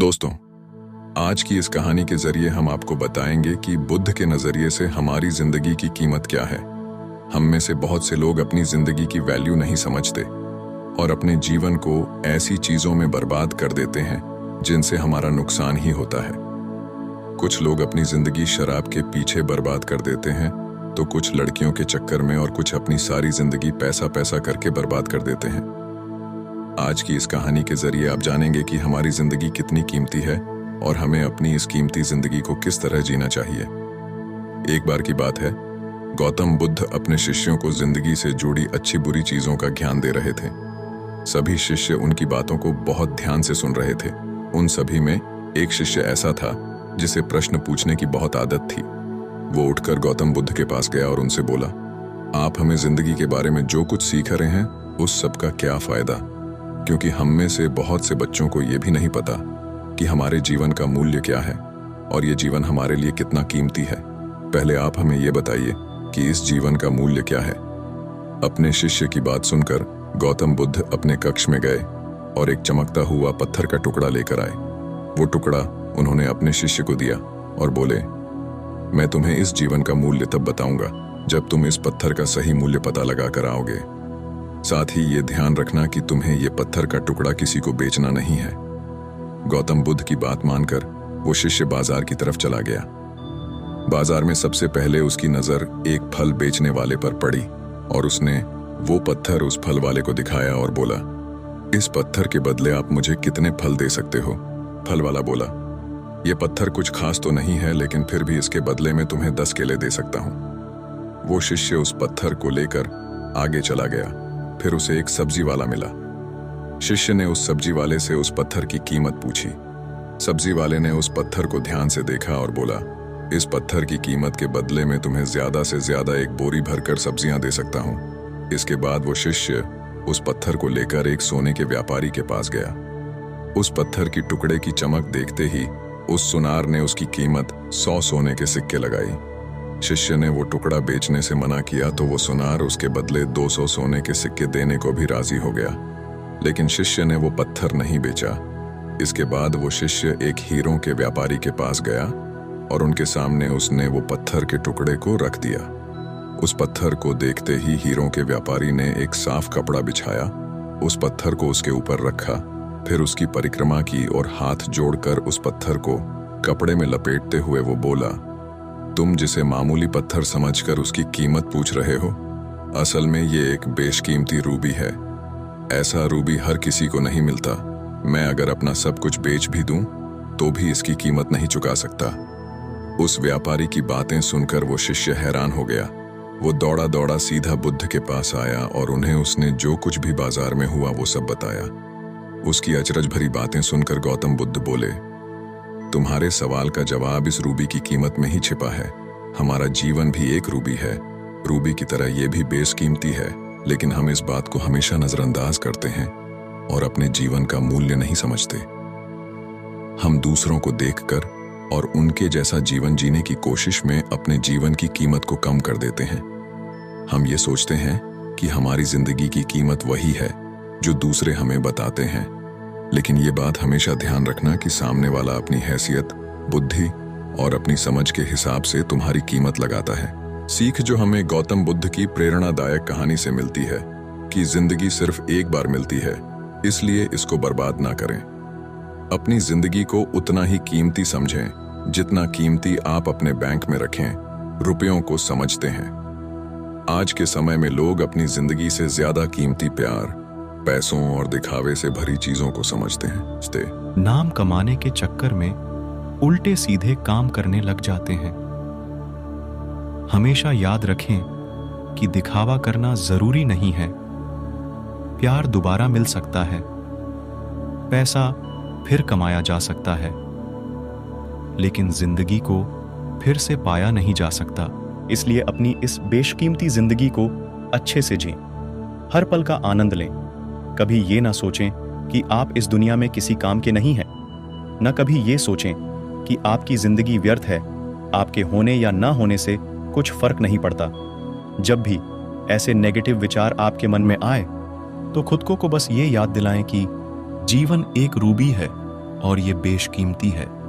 दोस्तों, आज की इस कहानी के जरिए हम आपको बताएंगे कि बुद्ध के नजरिए से हमारी जिंदगी की कीमत क्या है। हम में से बहुत से लोग अपनी जिंदगी की वैल्यू नहीं समझते और अपने जीवन को ऐसी चीजों में बर्बाद कर देते हैं जिनसे हमारा नुकसान ही होता है। कुछ लोग अपनी जिंदगी शराब के पीछे बर्बाद कर देते हैं, तो कुछ लड़कियों के चक्कर में और कुछ अपनी सारी जिंदगी पैसा पैसा करके बर्बाद कर देते हैं। आज की इस कहानी के जरिए आप जानेंगे कि हमारी जिंदगी कितनी कीमती है और हमें अपनी इस कीमती जिंदगी को किस तरह जीना चाहिए। एक बार की बात है, गौतम बुद्ध अपने शिष्यों को जिंदगी से जुड़ी अच्छी बुरी चीजों का ज्ञान दे रहे थे। सभी शिष्य उनकी बातों को बहुत ध्यान से सुन रहे थे। उन सभी में एक शिष्य ऐसा था जिसे प्रश्न पूछने की बहुत आदत थी। वो उठकर गौतम बुद्ध के पास गया और उनसे बोला, आप हमें जिंदगी के बारे में जो कुछ सीख रहे हैं उस सब का क्या फायदा, क्योंकि हम में से बहुत से बच्चों को ये भी नहीं पता कि हमारे जीवन का मूल्य क्या है और ये जीवन हमारे लिए कितना कीमती है। पहले आप हमें ये बताइए कि इस जीवन का मूल्य क्या है। अपने शिष्य की बात सुनकर गौतम बुद्ध अपने कक्ष में गए और एक चमकता हुआ पत्थर का टुकड़ा लेकर आए। वो टुकड़ा उन्होंने अपने शिष्य को दिया और बोले, मैं तुम्हें इस जीवन का मूल्य तब बताऊंगा जब तुम इस पत्थर का सही मूल्य पता लगा कर आओगे। साथ ही ये ध्यान रखना कि तुम्हें ये पत्थर का टुकड़ा किसी को बेचना नहीं है। गौतम बुद्ध की बात मानकर वो शिष्य बाजार की तरफ चला गया। बाजार में सबसे पहले उसकी नजर एक फल बेचने वाले पर पड़ी और उसने वो पत्थर उस फल वाले को दिखाया और बोला, इस पत्थर के बदले आप मुझे कितने फल दे सकते हो। फल वाला बोला, ये पत्थर कुछ खास तो नहीं है, लेकिन फिर भी इसके बदले में तुम्हें 10 केले दे सकता हूं। वो शिष्य उस पत्थर को लेकर आगे चला गया। फिर उसे एक सब्जी वाला मिला। शिष्य ने उस सब्जी वाले से उस पत्थर की कीमत पूछी। सब्जी वाले ने उस पत्थर को ध्यान से देखा और बोला, इस पत्थर की कीमत के बदले में तुम्हें ज्यादा से ज्यादा एक बोरी भरकर सब्जियां दे सकता हूं। इसके बाद वो शिष्य उस पत्थर को लेकर एक सोने के व्यापारी के पास गया। उस पत्थर की टुकड़े की चमक देखते ही उस सुनार ने उसकी कीमत 100 सोने के सिक्के लगाई। शिष्य ने वो टुकड़ा बेचने से मना किया तो वो सुनार उसके बदले 200 सोने के सिक्के देने को भी राजी हो गया, लेकिन शिष्य ने वो पत्थर नहीं बेचा। इसके बाद वो शिष्य एक हीरों के व्यापारी के पास गया और उनके सामने उसने वो पत्थर के टुकड़े को रख दिया। उस पत्थर को देखते ही हीरों के व्यापारी ने एक साफ कपड़ा बिछाया, उस पत्थर को उसके ऊपर रखा, फिर उसकी परिक्रमा की और हाथ जोड़कर उस पत्थर को कपड़े में लपेटते हुए वो बोला, तुम जिसे मामूली पत्थर समझकर उसकी कीमत पूछ रहे हो, असल में ये एक बेशकीमती रूबी है। ऐसा रूबी हर किसी को नहीं मिलता। मैं अगर अपना सब कुछ बेच भी दूं तो भी इसकी कीमत नहीं चुका सकता। उस व्यापारी की बातें सुनकर वो शिष्य हैरान हो गया। वो दौड़ा दौड़ा सीधा बुद्ध के पास आया और उन्हें उसने जो कुछ भी बाजार में हुआ वो सब बताया। उसकी अचरज भरी बातें सुनकर गौतम बुद्ध बोले, तुम्हारे सवाल का जवाब इस रूबी की कीमत में ही छिपा है। हमारा जीवन भी एक रूबी है। रूबी की तरह ये भी बेशकीमती है, लेकिन हम इस बात को हमेशा नजरअंदाज करते हैं और अपने जीवन का मूल्य नहीं समझते। हम दूसरों को देखकर और उनके जैसा जीवन जीने की कोशिश में अपने जीवन की कीमत को कम कर देते हैं। हम ये सोचते हैं कि हमारी जिंदगी की कीमत वही है जो दूसरे हमें बताते हैं, लेकिन ये बात हमेशा ध्यान रखना कि सामने वाला अपनी हैसियत, बुद्धि और अपनी समझ के हिसाब से तुम्हारी कीमत लगाता है। सीख जो हमें गौतम बुद्ध की प्रेरणादायक कहानी से मिलती है कि जिंदगी सिर्फ एक बार मिलती है, इसलिए इसको बर्बाद ना करें। अपनी जिंदगी को उतना ही कीमती समझें जितना कीमती आप अपने बैंक में रखें रुपयों को समझते हैं। आज के समय में लोग अपनी जिंदगी से ज्यादा कीमती प्यार, पैसों और दिखावे से भरी चीजों को समझते हैं। नाम कमाने के चक्कर में उल्टे सीधे काम करने लग जाते हैं। हमेशा याद रखें कि दिखावा करना जरूरी नहीं है। प्यार दोबारा मिल सकता है, पैसा फिर कमाया जा सकता है, लेकिन जिंदगी को फिर से पाया नहीं जा सकता। इसलिए अपनी इस बेशकीमती जिंदगी को अच्छे से जिएं, हर पल का आनंद लें। कभी ये ना सोचें कि आप इस दुनिया में किसी काम के नहीं हैं, न कभी ये सोचें कि आपकी जिंदगी व्यर्थ है। आपके होने या ना होने से कुछ फर्क नहीं पड़ता। जब भी ऐसे नेगेटिव विचार आपके मन में आए तो खुद को बस ये याद दिलाएं कि जीवन एक रूबी है और ये बेशकीमती है।